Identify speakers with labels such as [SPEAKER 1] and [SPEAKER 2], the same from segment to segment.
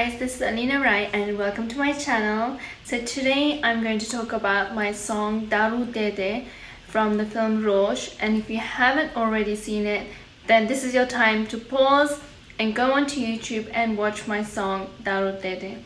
[SPEAKER 1] guys, this is Alina Rai and welcome to my channel. So today I'm going to talk about my song Daru De De from the film Rosh, and if you haven't already seen it, then this is your time to pause and go onto YouTube and watch my song Daru De De.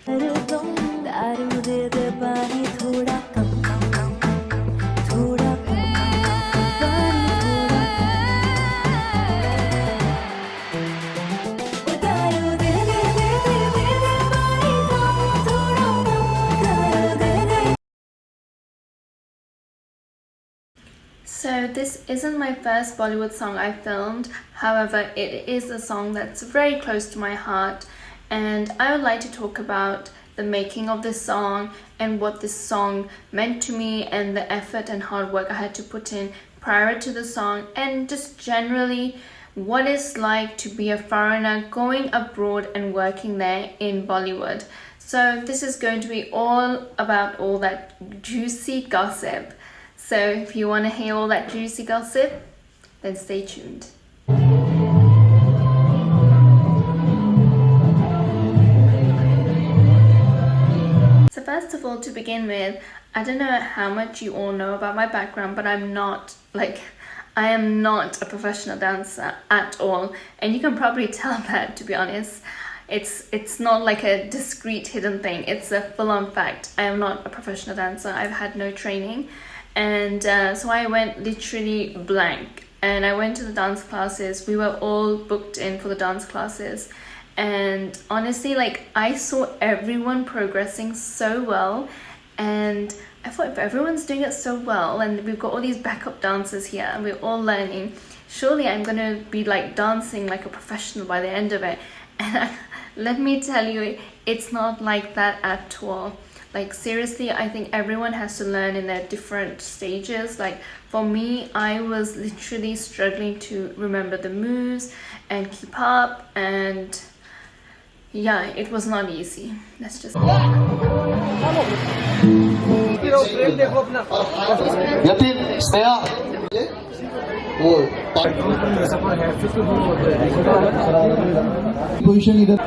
[SPEAKER 1] So this isn't my first Bollywood song I filmed, however it is a song that's very close to my heart, and I would like to talk about the making of this song and what this song meant to me and the effort and hard work I had to put in prior to the song, and just generally what it's like to be a foreigner going abroad and working there in Bollywood. So this is going to be all about all that juicy gossip. So if you want to hear all that juicy gossip, then stay tuned. So first of all, to begin with, I don't know how much you all know about my background, but I am not a professional dancer at all. And you can probably tell that, to be honest. It's not like a discreet hidden thing. It's a full-on fact. I am not a professional dancer. I've had no training. And so I went literally blank, and I went to the dance classes. We were all booked in for the dance classes, and honestly, like, I saw everyone progressing so well, and I thought, if everyone's doing it so well and we've got all these backup dancers here and we're all learning, surely I'm gonna be like dancing like a professional by the end of it. And let me tell you, it's not like that at all. Like, seriously, I think everyone has to learn in their different stages. Like, for me, I was literally struggling to remember the moves and keep up, and yeah, it was not easy. Let's just
[SPEAKER 2] Yatin, stay up. Position either.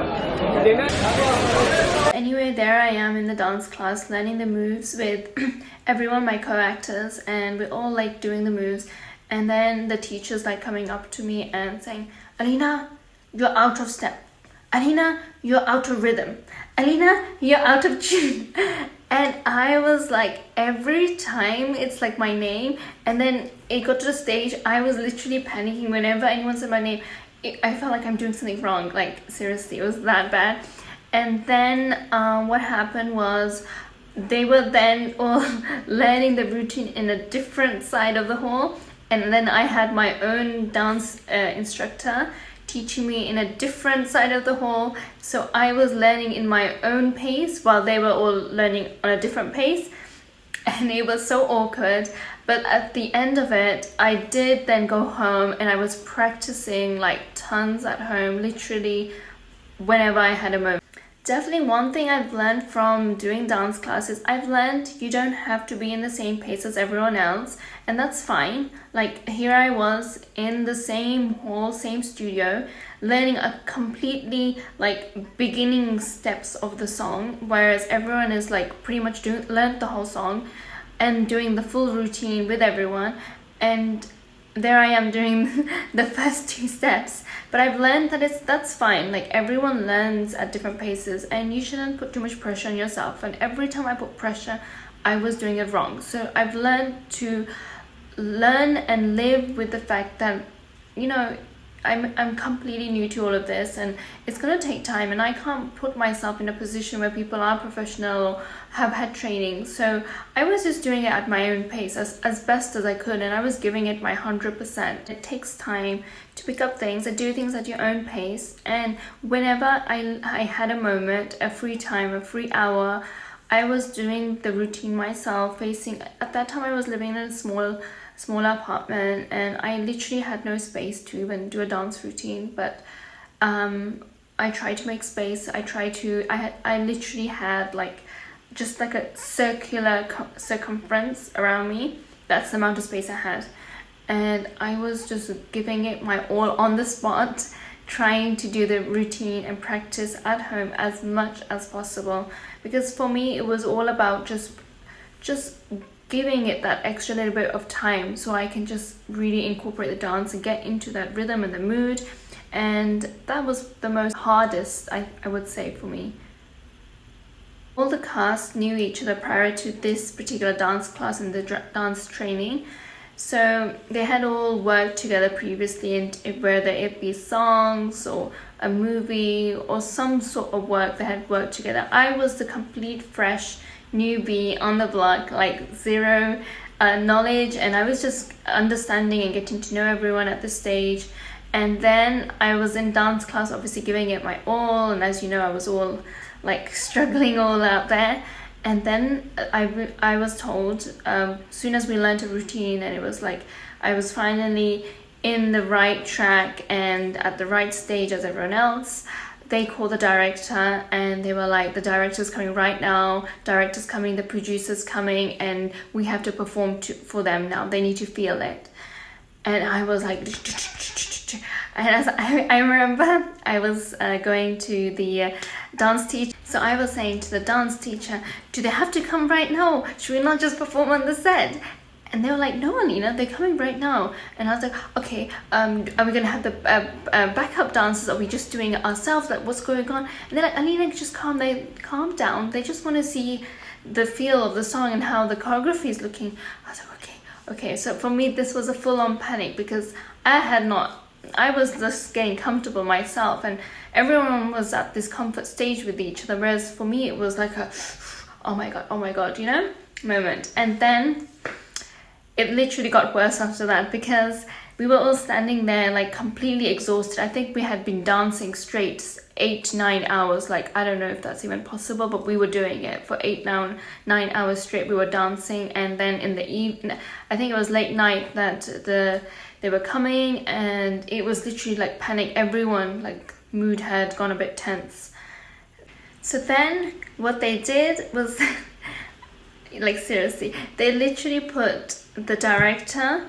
[SPEAKER 1] Anyway, there I am in the dance class learning the moves with everyone, my co-actors, and we're all like doing the moves, and then the teacher's like coming up to me and saying, "Alina, you're out of step. Alina, you're out of rhythm. Alina, you're out of tune." And I was like, every time it's like my name, and then it got to the stage I was literally panicking whenever anyone said my name. I felt like I'm doing something wrong. Like, seriously, it was that bad. And then what happened was, they were then all learning the routine in a different side of the hall, and then I had my own dance instructor teaching me in a different side of the hall. So I was learning in my own pace while they were all learning on a different pace, and it was so awkward. But at the end of it, I did then go home and I was practicing like tons at home, literally whenever I had a moment. Definitely one thing I've learned from doing dance classes, I've learned you don't have to be in the same pace as everyone else, and that's fine. Like, here I was in the same hall, same studio, learning a completely like beginning steps of the song, whereas everyone is like pretty much learned the whole song and doing the full routine with everyone, and there I am doing the first two steps. But I've learned that that's fine. Like, everyone learns at different paces, and you shouldn't put too much pressure on yourself. And every time I put pressure, I was doing it wrong. So I've learned to learn and live with the fact that, you know, I'm completely new to all of this, and it's gonna take time, and I can't put myself in a position where people are professional or have had training. So I was just doing it at my own pace as best as I could, and I was giving it my 100%. It takes time to pick up things and do things at your own pace, and whenever I had a moment, a free time, a free hour, I was doing the routine myself. At that time I was living in a smaller apartment, and I literally had no space to even do a dance routine, but I tried to make space. I literally had like just like a circular circumference around me. That's the amount of space I had, and I was just giving it my all on the spot, trying to do the routine and practice at home as much as possible, because for me it was all about just giving it that extra little bit of time so I can just really incorporate the dance and get into that rhythm and the mood. And that was the most hardest, I would say, for me. All the cast knew each other prior to this particular dance class and the dance training. So they had all worked together previously, and whether it be songs or a movie or some sort of work, they had worked together. I was the complete fresh newbie on the block, like zero knowledge, and I was just understanding and getting to know everyone at the stage. And then I was in dance class, obviously giving it my all, and as you know, I was all like struggling all out there. And then I was told, soon as we learned a routine, and it was like I was finally in the right track and at the right stage as everyone else, they called the director and they were like, the director's coming right now, director's coming, the producer's coming, and we have to perform for them now, they need to feel it. And I was like, and as I remember I was going to the dance teacher, so I was saying to the dance teacher, do they have to come right now? Should we not just perform on the set? And they were like, no, Alina, they're coming right now. And I was like, okay, are we gonna have the backup dancers? Are we just doing it ourselves? Like, what's going on? And they're like, Alina, just calm down. They just want to see the feel of the song and how the choreography is looking. I was like, okay. So for me, this was a full-on panic, because I was just getting comfortable myself, and everyone was at this comfort stage with each other, whereas for me it was like a oh my god, moment. And then it literally got worse after that, because we were all standing there like completely exhausted. I think we had been dancing straight 8-9 hours, like I don't know if that's even possible, but we were doing it for 8-9 hours straight. We were dancing, and then in the evening, I think it was late night, that they were coming, and it was literally like panic. Everyone, like, mood had gone a bit tense. So then what they did was like, seriously, they literally put the director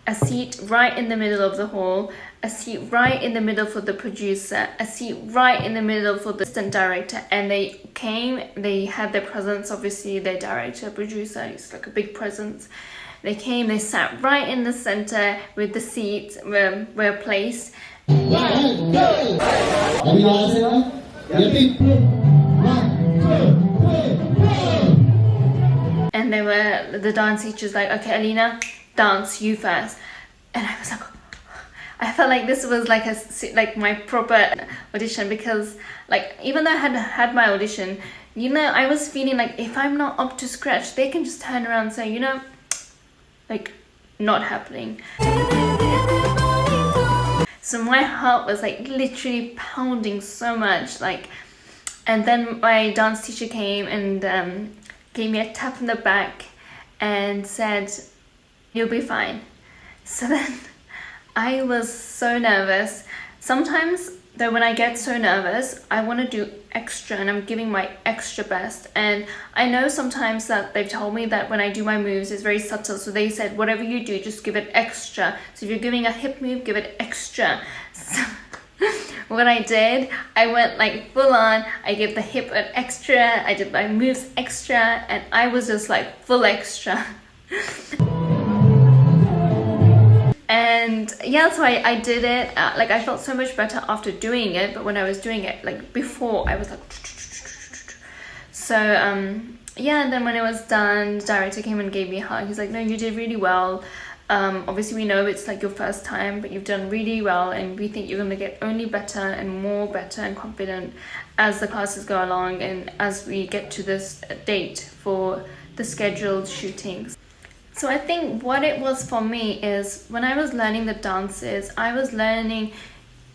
[SPEAKER 1] a seat right in the middle of the hall, a seat right in the middle for the producer, a seat right in the middle for the assistant director. And they came, they had their presence, obviously their director, producer, it's like a big presence. They came, they sat right in the center with the seats were placed. And they were, the dance teachers like, okay, Alina, dance, you first. And I was like, I felt like this was like my proper audition, because like, even though I had my audition, I was feeling like if I'm not up to scratch, they can just turn around and say, like, not happening. So my heart was like literally pounding so much, like. And then my dance teacher came and gave me a tap on the back and said, you'll be fine. So then I was so nervous. Sometimes though, when I get so nervous, I want to do extra, and I'm giving my extra best. And I know sometimes that they've told me that when I do my moves, it's very subtle. So they said, whatever you do, just give it extra. So if you're giving a hip move, give it extra. So what I did, I went like full on. I gave the hip an extra, I did my moves extra, and I was just like full extra. And yeah, so I did it. Like, I felt so much better after doing it, but when I was doing it, like before, I was like, so yeah. And then when it was done, the director came and gave me a hug. He's like, no, you did really well. Obviously we know it's like your first time, but you've done really well, and we think you're going to get only better and more better and confident as the classes go along, and as we get to this date for the scheduled shootings. So I think what it was for me is, when I was learning the dances, I was learning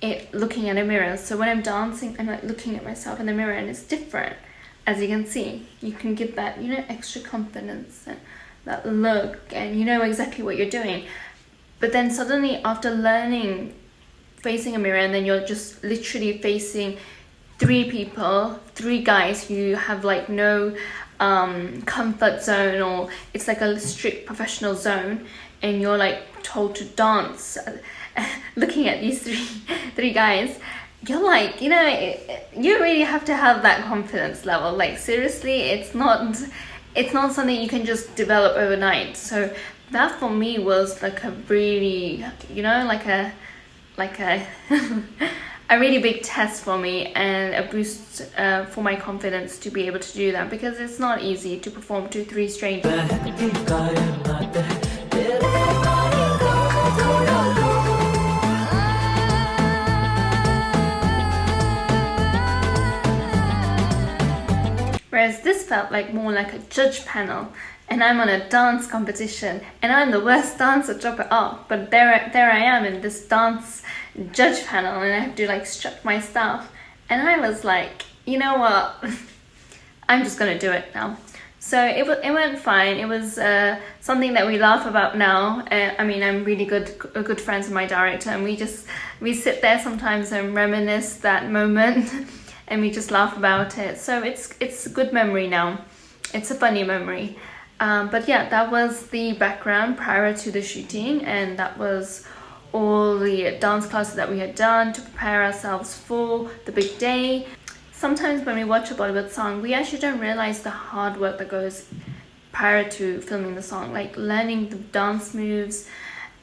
[SPEAKER 1] it looking at a mirror. So when I'm dancing, I'm like looking at myself in the mirror, and it's different. As you can see, you can get that, extra confidence and that look, and you know exactly what you're doing. But then suddenly, after learning facing a mirror, and then you're just literally facing 3 people, 3 guys who have like no comfort zone, or it's like a strict professional zone, and you're like told to dance, looking at these three guys, you're like, you know, you really have to have that confidence level. Like seriously, it's not something you can just develop overnight. So that for me was like a really, you know, like a a really big test for me and a boost for my confidence to be able to do that, because it's not easy to perform to 3 strangers. Whereas this felt like more like a judge panel, and I'm on a dance competition, and I'm the worst dancer, drop it off. But there I am in this dance judge panel, and I have to like strut my stuff. And I was like, you know what? I'm just gonna do it now. So it went fine. It was something that we laugh about now. I mean, I'm really good friends with my director, and we sit there sometimes and reminisce that moment. And we just laugh about it. So it's a good memory now. It's a funny memory. But yeah, that was the background prior to the shooting, and that was all the dance classes that we had done to prepare ourselves for the big day. Sometimes when we watch a Bollywood song, we actually don't realize the hard work that goes prior to filming the song, like learning the dance moves.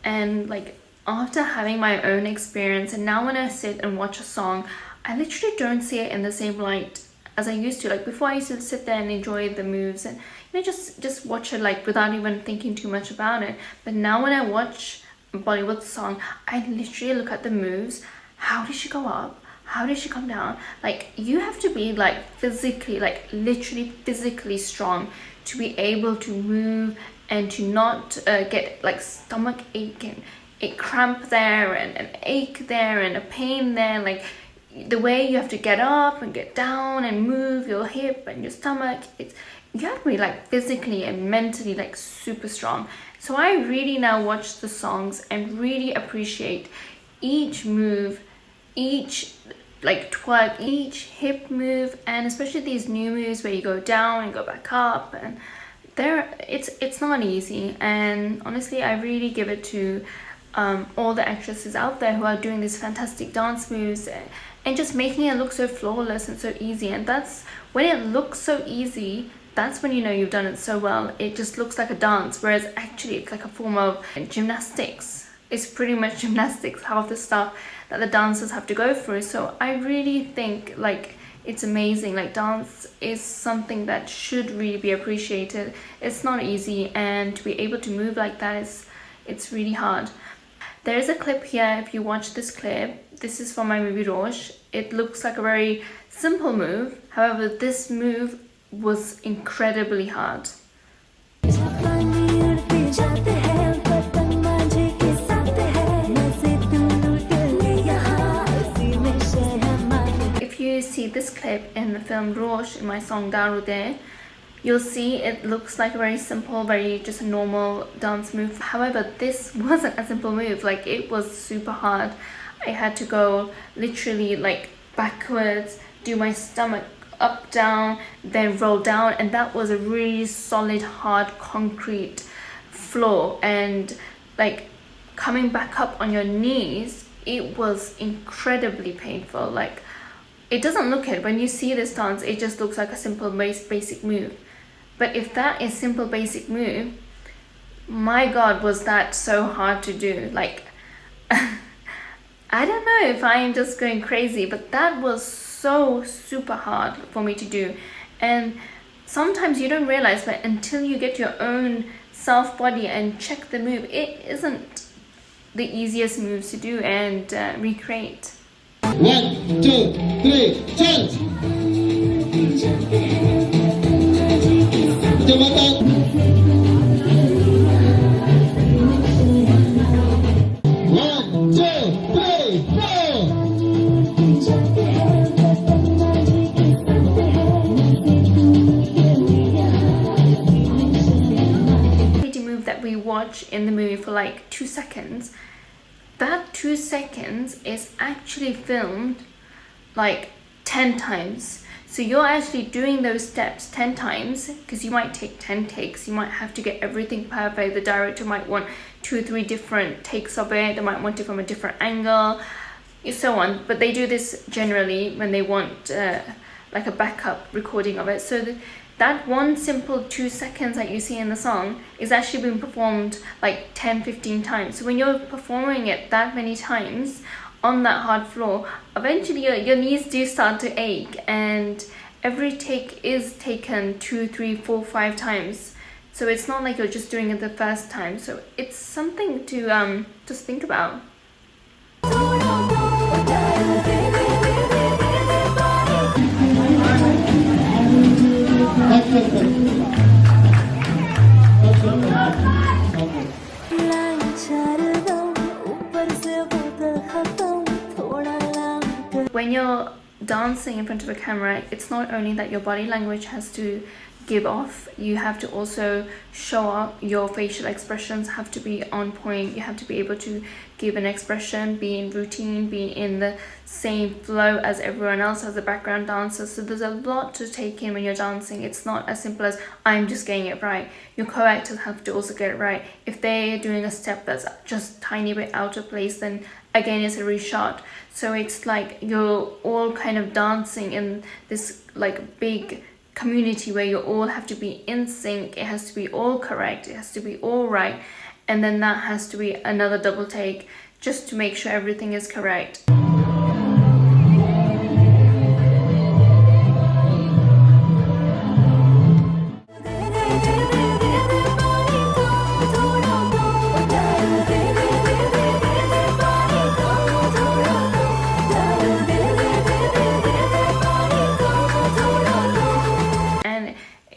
[SPEAKER 1] And like after having my own experience, and now when I sit and watch a song, I literally don't see it in the same light as I used to. Like before, I used to sit there and enjoy the moves and, you know, just watch it like without even thinking too much about it. But now when I watch a Bollywood song, I literally look at the moves. How did she go up? How did she come down? Like you have to be like physically, like literally physically strong to be able to move and to not get like stomach ache and a cramp there and an ache there and a pain there. Like the way you have to get up and get down and move your hip and your stomach, you have to be like physically and mentally like super strong. So I really now watch the songs and really appreciate each move, each like twerk, each hip move, and especially these new moves where you go down and go back up, and it's not easy. And honestly, I really give it to all the actresses out there who are doing these fantastic dance moves and just making it look so flawless and so easy. And that's when it looks so easy, that's when you know you've done it so well. It just looks like a dance, whereas actually it's like a form of gymnastics. It's pretty much gymnastics, half the stuff that the dancers have to go through. So I really think like it's amazing. Like dance is something that should really be appreciated. It's not easy, and to be able to move like that it's really hard. There is a clip here. If you watch this clip, this is from my movie Rosh. It looks like a very simple move. However, this move was incredibly hard. If you see this clip in the film Rosh, in my song Darude, you'll see it looks like a very simple, very just a normal dance move. However, this wasn't a simple move. Like it was super hard. I had to go literally like backwards, do my stomach up, down, then roll down, and that was a really solid, hard concrete floor. And like coming back up on your knees, it was incredibly painful. Like it doesn't look it when you see this dance, it just looks like a simple basic move. But if that is simple basic move, my god, was that so hard to do. Like I don't know if I am just going crazy, but that was so super hard for me to do. And sometimes you don't realize that until you get your own self body and check the move, it isn't the easiest moves to do and recreate.
[SPEAKER 2] 1, 2, 3, chant!
[SPEAKER 1] We watch in the movie for like 2 seconds, that 2 seconds is actually filmed like 10 times. So you're actually doing those steps 10 times, because you might take 10 takes. You might have to get everything perfect. The director might want 2 or 3 different takes of it. They might want it from a different angle, so on. But they do this generally when they want like a backup recording of it. So that one simple 2 seconds that you see in the song is actually being performed like 10-15 times. So when you're performing it that many times on that hard floor, eventually your knees do start to ache, and every take is taken 2, 3, 4, 5 times. So it's not like you're just doing it the first time. So it's something to just think about. When you're dancing in front of a camera, it's not only that your body language has to give off, you have to also show up. Your facial expressions have to be on point. You have to be able to give an expression, be in routine, be in the same flow as everyone else as a background dancer. So there's a lot to take in when you're dancing. It's not as simple as I'm just getting it right. Your co-actors have to also get it right. If they're doing a step that's just tiny bit out of place, then again it's a reshot. So it's like you're all kind of dancing in this like big community where you all have to be in sync. It has to be all correct, it has to be all right, and then that has to be another double take just to make sure everything is correct.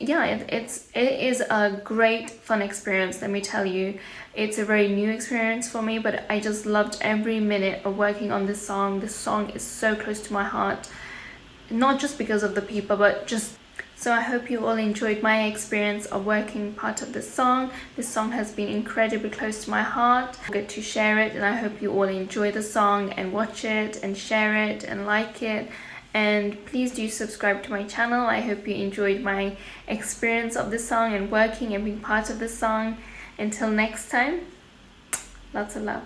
[SPEAKER 1] Yeah, it is a great fun experience, let me tell you. It's a very new experience for me, but I just loved every minute of working on this song. This song is so close to my heart, not just because of the people, but just so I hope you all enjoyed my experience of working part of this song. This song has been incredibly close to my heart. I get to share it, and I hope you all enjoy the song and watch it and share it and like it. And please do subscribe to my channel. I hope you enjoyed my experience of this song and working and being part of this song. Until next time, lots of love.